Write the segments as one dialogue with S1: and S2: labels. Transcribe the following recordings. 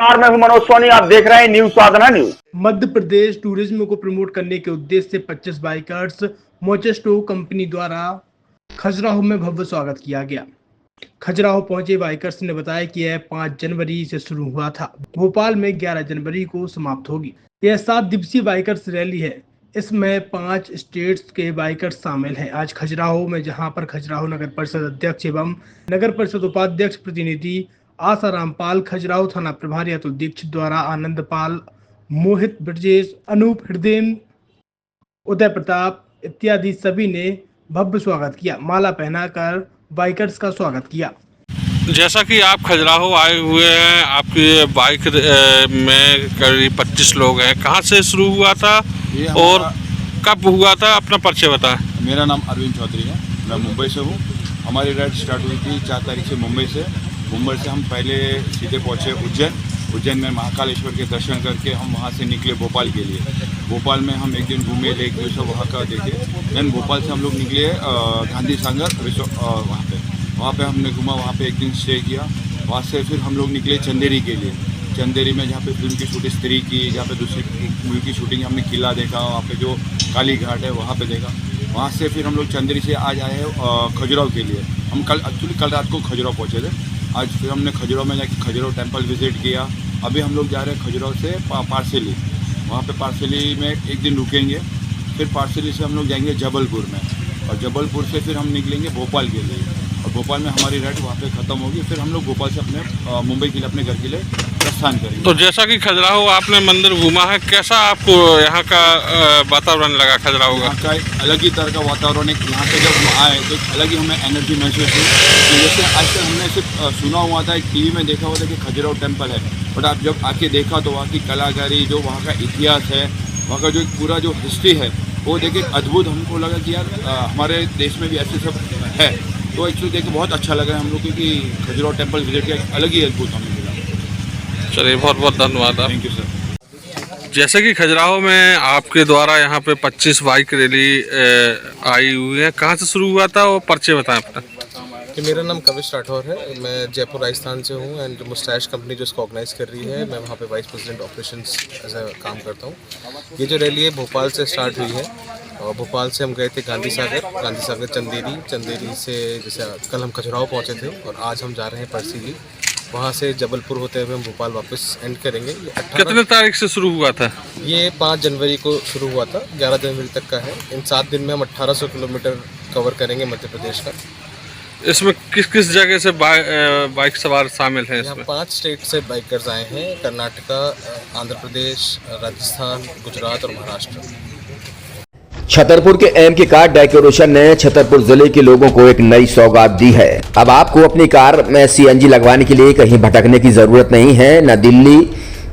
S1: मैं हूं मनोज सोनी, आप देख रहे हैं न्यूज साधना न्यूज।
S2: मध्य प्रदेश टूरिज्म को प्रमोट करने के उद्देश्य से 25 बाइकर्स मोचेस्टो कंपनी द्वारा खजुराहो में भव्य स्वागत किया गया। खजुराहो पहुंचे बाइकर्स ने बताया कि यह 5 जनवरी से शुरू हुआ था, भोपाल में 11 जनवरी को समाप्त होगी। यह 7 दिवसीय बाइकर्स रैली है, इसमें 5 स्टेट्स के बाइकर्स शामिल हैं। आज खजुराहो में, जहां पर खजुराहो नगर परिषद अध्यक्ष एवं नगर परिषद उपाध्यक्ष प्रतिनिधि आसाराम पाल, खजुराहो थाना प्रभारी अतुल दीक्षित द्वारा आनंद पाल, मोहित ब्रजेश, अनूप हृदय, उदय प्रताप इत्यादि सभी ने भव्य स्वागत किया। माला पहनाकर बाइकर्स का स्वागत किया।
S3: जैसा कि आप खजुराहो आए हुए हैं, आपकी बाइक में करीब 25 लोग हैं। कहाँ से शुरू हुआ था और कब हुआ था, अपना परिचय बताएं।
S4: मेरा नाम अरविंद चौधरी है, मैं मुंबई से हूँ। हमारी राइड स्टार्ट हुई थी 4 तारीख से मुंबई से हम पहले सीधे पहुँचे उज्जैन में महाकालेश्वर के दर्शन करके हम वहाँ से निकले भोपाल के लिए। भोपाल में हम एक दिन घूमे, लेक व्यू सब वहाँ का देखे। देन भोपाल से हम लोग निकले गांधी सागर वहाँ पे हमने घूमा, वहाँ पे एक दिन स्टे किया। वहाँ से फिर हम लोग निकले चंदेरी के लिए। चंदेरी में जहाँ पे फिल्म की शूटिंग स्त्री की, जहाँ पे दूसरी मूवी की शूटिंग, हमने किला देखा, वहाँ पे जो काली घाट है वहाँ पे देखा। वहाँ से फिर हम लोग चंदेरी से आज आए हैं खजुराहो के लिए। हम कल रात को खजुराहो पहुँचे थे। आज फिर हमने खजुराहो में जाके खजुराहो टेम्पल विजिट किया। अभी हम लोग जा रहे हैं खजुराहो से पार्सेली। वहाँ पे पार्सेली में एक दिन रुकेंगे, फिर पार्सेली से हम लोग जाएंगे जबलपुर में, और जबलपुर से फिर हम निकलेंगे भोपाल के लिए, और भोपाल में हमारी राइड वहाँ पे ख़त्म होगी। फिर हम लोग भोपाल से अपने मुंबई के लिए, अपने घर के लिए प्रस्थान करेंगे।
S3: तो जैसा कि खजुराहो आपने मंदिर घूमा है, कैसा आपको यहाँ का वातावरण लगा? खजुराहो का
S4: एक अलग ही तरह का वातावरण है। यहाँ पे जब हम आए तो अलग ही हमें एनर्जी महसूस हुई। तो जैसे आज तक हमने सिर्फ सुना हुआ था, एक टीवी में देखा हुआ था कि खजुराहो टेम्पल है, बट आप जब आके देखा तो वहाँ की कलाकारी, जो वहाँ का इतिहास है, वहाँ का जो पूरा जो हिस्ट्री है, वो देख के अद्भुत हमको लगा कि यार हमारे देश में भी ऐसे सब है। तो एक्चुअली देख के बहुत अच्छा लगा हम लोग, क्योंकि खजुराहो टेम्पल विजिट किया, अलग ही अद्भुत हमें मिला।
S3: चलिए, बहुत बहुत धन्यवाद।
S4: Thank you sir.
S3: जैसे कि खजुराहो में आपके द्वारा यहाँ पे 25 बाइक रैली आई हुई है, कहाँ से शुरू हुआ था और परिचय बताएं अपना।
S5: कि मेरा नाम कविश राठौर है, मैं जयपुर राजस्थान से हूँ एंड मुस्टैश कंपनी जो इसको ऑर्गेनाइज कर रही है, मैं वहाँ पे vice president operations as a काम करता हूँ। ये जो रैली है भोपाल से स्टार्ट हुई है, और भोपाल से हम गए थे गांधी सागर चंदेरी से, जैसे कल हम खजुराहो पहुँचे थे, और आज हम जा रहे हैं पार्सेली। वहाँ से जबलपुर होते हुए हम भोपाल वापस एंड करेंगे।
S3: कितने तारीख से शुरू हुआ था?
S5: ये 5 जनवरी को शुरू हुआ था, 11 जनवरी तक का है। इन 7 दिन में हम 1800 किलोमीटर कवर करेंगे मध्य प्रदेश का।
S3: इसमें किस किस जगह से बाइक सवार शामिल हैं?
S5: यहाँ 5 स्टेट से बाइकर्स आए हैं, कर्नाटका, आंध्र प्रदेश, राजस्थान, गुजरात और महाराष्ट्र।
S6: छतरपुर के एमके कार डेकोरेशन ने छतरपुर जिले के लोगों को एक नई सौगात दी है। अब आपको अपनी कार में सीएनजी लगवाने के लिए कहीं भटकने की जरूरत नहीं है, न दिल्ली,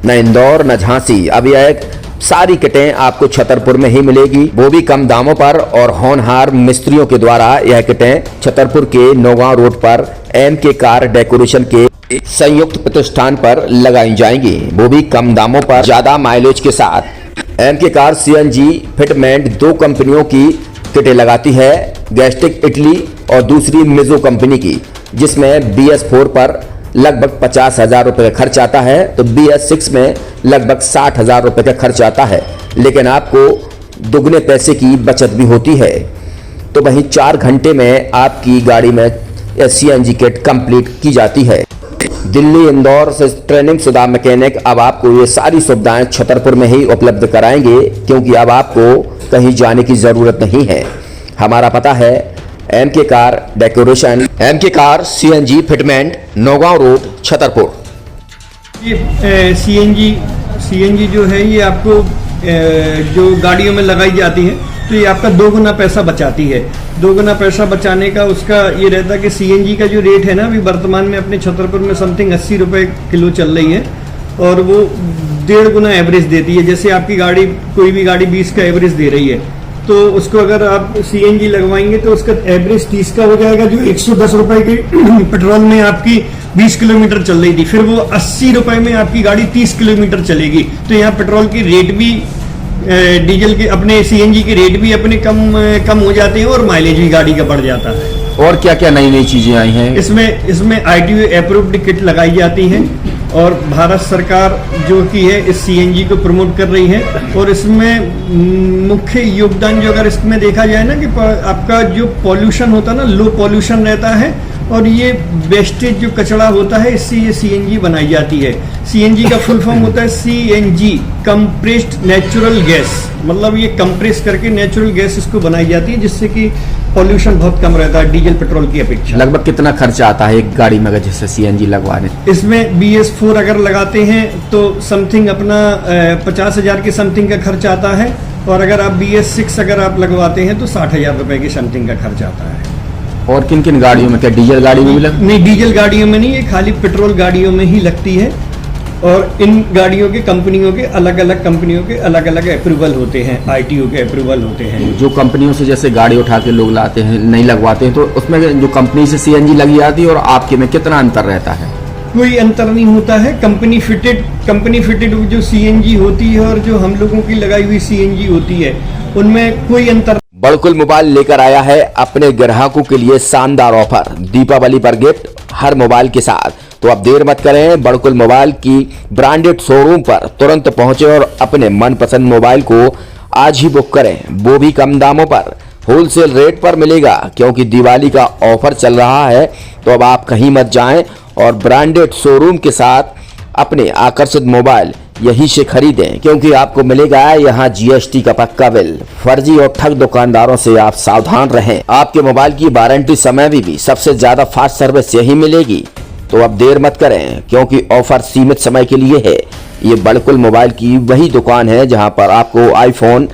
S6: न इंदौर, न झांसी। अब यह सारी किटें आपको छतरपुर में ही मिलेगी, वो भी कम दामों पर, और होनहार मिस्त्रियों के द्वारा यह किटें छतरपुर के नौगांव रोड पर एमके कार डेकोरेशन के संयुक्त प्रतिष्ठान पर लगाई जाएंगी, वो भी कम दामों पर, ज्यादा माइलेज के साथ। एमके कार सीएनजी फिटमेंट 2 कंपनियों की किटें लगाती है, गैस्टिक इटली और दूसरी मिजो कंपनी की, जिसमें BS4 पर लगभग 50,000 रुपये का खर्च आता है, तो BS6 में लगभग 60,000 रुपये का खर्च आता है, लेकिन आपको दुगने पैसे की बचत भी होती है। तो वहीं 4 घंटे में आपकी गाड़ी में सीएनजी किट कंप्लीट की जाती है। दिल्ली, इंदौर से ट्रेनिंग शुदा मैकेनिक अब आपको ये सारी सुविधाएं छतरपुर में ही उपलब्ध कराएंगे, क्योंकि अब आपको कहीं जाने की जरूरत नहीं है। हमारा पता है MK car decoration, MK car CNG fitment, Naugaon road, Chhatarpur.
S7: ये सीएनजी जो है, ये आपको जो गाड़ियों में लगाई जाती है, तो ये आपका 2 गुना पैसा बचाती है। 2 गुना पैसा बचाने का उसका ये रहता है कि सीएनजी का जो रेट है ना, अभी वर्तमान में अपने छतरपुर में समथिंग 80 रुपये किलो चल रही है, और वो 1.5 गुना एवरेज देती है। जैसे आपकी गाड़ी, कोई भी गाड़ी 20 का एवरेज दे रही है, तो उसको अगर आप सीएनजी लगवाएंगे तो उसका एवरेज 30 का हो जाएगा। जो 110 रुपए की पेट्रोल में आपकी 20 किलोमीटर चल रही थी, फिर वो 80 रुपए में आपकी गाड़ी 30 किलोमीटर चलेगी। तो यहाँ पेट्रोल की रेट भी, डीजल के, अपने सीएनजी के रेट भी अपने कम हो जाते हैं, और माइलेज भी गाड़ी का बढ़ जाता है।
S6: और क्या क्या नई नई चीजें आई हैं?
S7: इसमें ITO अप्रूव्ड किट लगाई जाती है और भारत सरकार जो की है इस CNG को प्रमोट कर रही है। और इसमें मुख्य योगदान जो अगर इसमें देखा जाए ना कि आपका जो पॉल्यूशन होता है ना, लो पॉल्यूशन रहता है और ये वेस्टेज जो कचरा होता है इससे ये CNG बनाई जाती है। CNG का फुल फॉर्म होता है CNG, कंप्रेस्ड नेचुरल गैस, मतलब ये कंप्रेस करके नेचुरल गैस इसको बनाई जाती है जिससे कि पॉल्यूशन बहुत कम रहता है डीजल पेट्रोल की अपेक्षा।
S6: लगभग कितना खर्चा आता है एक गाड़ी में अगर जैसे CNG लगवाने?
S7: इसमें BS4 अगर लगाते हैं तो समथिंग अपना 50,000 के समथिंग का खर्च आता है और अगर आप BS6 अगर आप लगवाते हैं तो 60,000 रुपए के समथिंग का खर्च आता है।
S6: और किन किन गाड़ियों में, क्या डीजल गाड़ी में भी लगती?
S7: नहीं, डीजल गाड़ियों में नहीं, ये खाली पेट्रोल गाड़ियों में ही लगती है। और इन गाड़ियों के कंपनियों के अलग अलग अप्रूवल होते हैं, ITO के अप्रूवल होते हैं।
S6: जो कंपनियों से जैसे गाड़ी उठा के लोग लाते हैं, नहीं लगवाते हैं, तो उसमें जो कंपनी से CNG लगी जाती है और आपके में कितना अंतर रहता है?
S7: कोई अंतर नहीं होता है। कंपनी फिटेड जो CNG होती है और जो हम लोगों की लगाई हुई CNG होती है उनमें कोई अंतर।
S6: बड़कुल मोबाइल लेकर आया है अपने ग्राहकों के लिए शानदार ऑफर, दीपावली पर गिफ्ट हर मोबाइल के साथ। तो अब देर मत करें, बड़कुल मोबाइल की ब्रांडेड शोरूम पर तुरंत पहुंचे और अपने मनपसंद मोबाइल को आज ही बुक करें, वो भी कम दामों पर, होलसेल रेट पर मिलेगा। क्योंकि दिवाली का ऑफर चल रहा है तो अब आप कहीं मत जाएं और ब्रांडेड शोरूम के साथ अपने आकर्षित मोबाइल यहीं से खरीदें, क्योंकि आपको मिलेगा यहाँ GST का पक्का बिल। फर्जी और ठग दुकानदारों से आप सावधान रहें। आपके मोबाइल की वारंटी समय में भी सबसे ज्यादा फास्ट सर्विस यही मिलेगी। तो अब देर मत करें, क्योंकि ऑफर सीमित समय के लिए है। ये बड़कुल मोबाइल की वही दुकान है जहां पर आपको iPhone,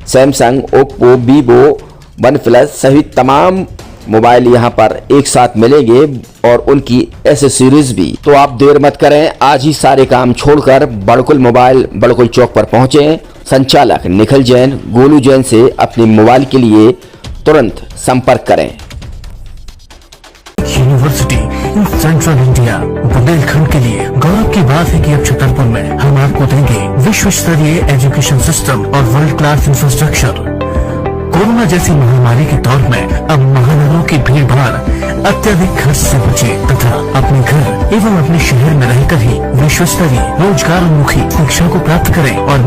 S6: Samsung, Oppo, Vivo, OnePlus सहित तमाम मोबाइल यहां पर एक साथ मिलेंगे और उनकी एसेसरीज भी। तो आप देर मत करें, आज ही सारे काम छोड़कर बड़कुल मोबाइल बड़कुल चौक पर पहुंचे। संचालक निखिल जैन, गोलू जैन से अपने मोबाइल के लिए तुरंत संपर्क करें।
S8: University in central India Bundelkhand के लिए गौरव की बात है कि अब छतरपुर में हम आपको देंगे विश्व स्तरीय एजुकेशन सिस्टम और वर्ल्ड क्लास इंफ्रास्ट्रक्चर। कोरोना जैसी महामारी के दौर में अब महानगरों की भीड़ भाड़ अत्यधिक खर्च से बचे तथा अपने घर एवं अपने शहर में रहकर ही विश्व स्तरीय रोजगार उन्मुखी शिक्षा को प्राप्त करें और